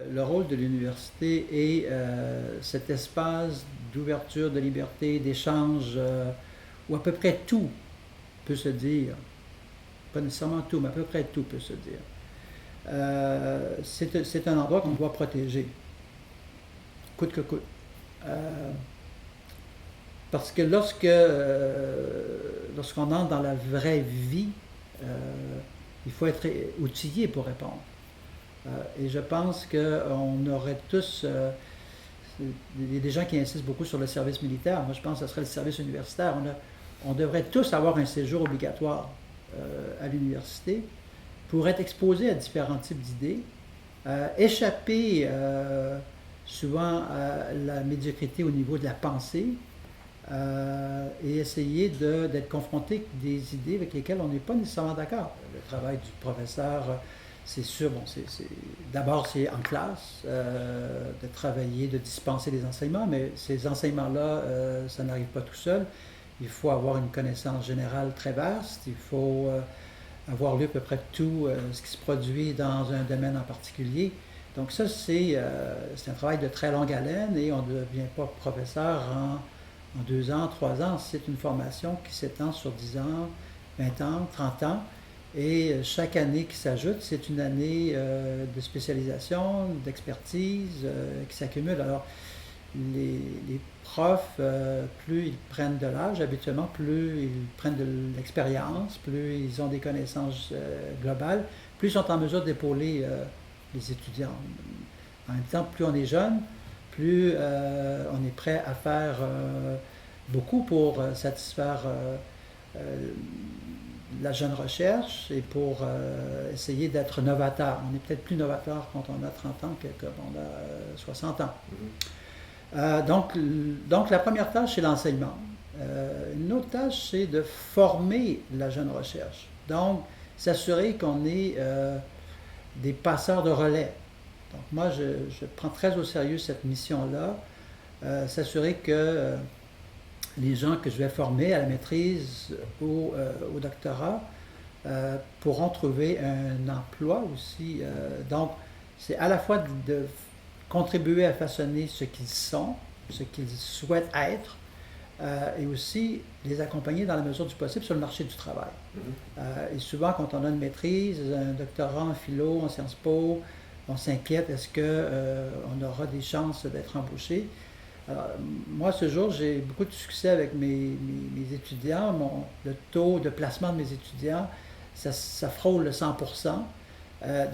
Le rôle de l'université est cet espace d'ouverture, de liberté, d'échange, où à peu près tout peut se dire. Pas nécessairement tout, mais à peu près tout peut se dire. C'est un endroit qu'on doit protéger, coûte que coûte. Euh, Parce que lorsqu'on entre dans la vraie vie, il faut être outillé pour répondre. Et je pense qu'on aurait tous... il y a des gens qui insistent beaucoup sur le service militaire. Moi, je pense que ce serait le service universitaire. On devrait tous avoir un séjour obligatoire à l'université pour être exposé à différents types d'idées, échapper souvent à la médiocrité au niveau de la pensée, et essayer d'être confronté avec des idées avec lesquelles on n'est pas nécessairement d'accord. Le travail du professeur, c'est sûr, bon, d'abord c'est en classe, de travailler, de dispenser des enseignements, mais ces enseignements-là, ça n'arrive pas tout seul. Il faut avoir une connaissance générale très vaste, il faut avoir lu à peu près tout ce qui se produit dans un domaine en particulier. Donc ça, c'est un travail de très longue haleine et on ne devient pas professeur en 2 ans, 3 ans. C'est une formation qui s'étend sur 10 ans, 20 ans, 30 ans. Et chaque année qui s'ajoute, c'est une année de spécialisation, d'expertise qui s'accumule. Alors, les profs, plus ils prennent de l'âge, habituellement, plus ils prennent de l'expérience, plus ils ont des connaissances globales, plus ils sont en mesure d'épauler les étudiants. En même temps, plus on est jeune, plus on est prêt à faire beaucoup pour satisfaire la jeune recherche et pour essayer d'être novateur. On est peut-être plus novateur quand on a 30 ans que quand on a 60 ans. Donc la première tâche, c'est l'enseignement. Une autre tâche, c'est de former la jeune recherche. Donc, s'assurer qu'on est des passeurs de relais. Donc moi, je prends très au sérieux cette mission-là, s'assurer que les gens que je vais former à la maîtrise ou au doctorat pourront trouver un emploi aussi. Donc, c'est à la fois de contribuer à façonner ce qu'ils sont, ce qu'ils souhaitent être, et aussi les accompagner dans la mesure du possible sur le marché du travail. Et souvent, quand on a une maîtrise, un doctorat en philo, en Sciences Po, on s'inquiète, est-ce qu'on aura des chances d'être embauché? Alors, moi, ce jour, j'ai beaucoup de succès avec mes étudiants. Le taux de placement de mes étudiants, ça frôle le 100%.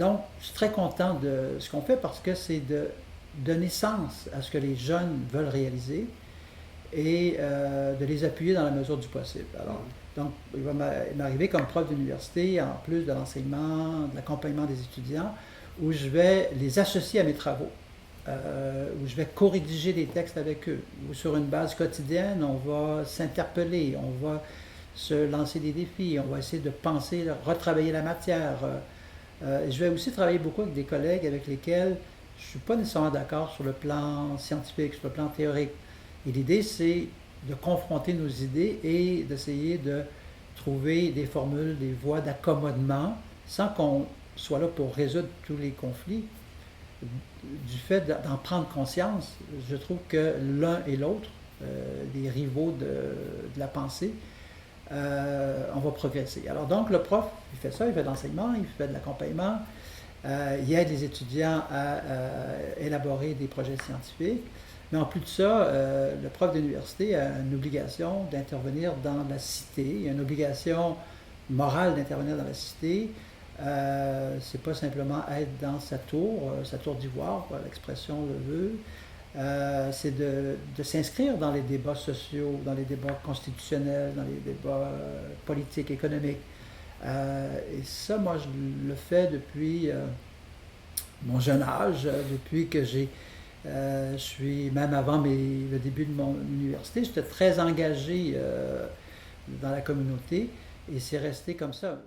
Donc, je suis très content de ce qu'on fait parce que c'est de donner sens à ce que les jeunes veulent réaliser et de les appuyer dans la mesure du possible. Alors, donc, il va m'arriver comme prof d'université, en plus de l'enseignement, de l'accompagnement des étudiants, où je vais les associer à mes travaux, où je vais co-rédiger des textes avec eux, où sur une base quotidienne, on va s'interpeller, on va se lancer des défis, on va essayer de penser, de retravailler la matière. Je vais aussi travailler beaucoup avec des collègues avec lesquels je ne suis pas nécessairement d'accord sur le plan scientifique, sur le plan théorique. Et l'idée, c'est de confronter nos idées et d'essayer de trouver des formules, des voies d'accommodement, sans qu'on soit là pour résoudre tous les conflits. Du fait d'en prendre conscience, je trouve que l'un et l'autre, les rivaux de la pensée, on va progresser. Alors donc le prof, il fait ça, il fait de l'enseignement, il fait de l'accompagnement, il aide les étudiants à élaborer des projets scientifiques. Mais en plus de ça, le prof d'université a une obligation d'intervenir dans la cité, il y a une obligation morale d'intervenir dans la cité. C'est pas simplement être dans sa tour d'ivoire, l'expression le veut. C'est de s'inscrire dans les débats sociaux, dans les débats constitutionnels, dans les débats politiques, économiques. Et ça, moi, je le fais depuis mon jeune âge, depuis que je suis, même avant le début de mon université, j'étais très engagé dans la communauté et c'est resté comme ça.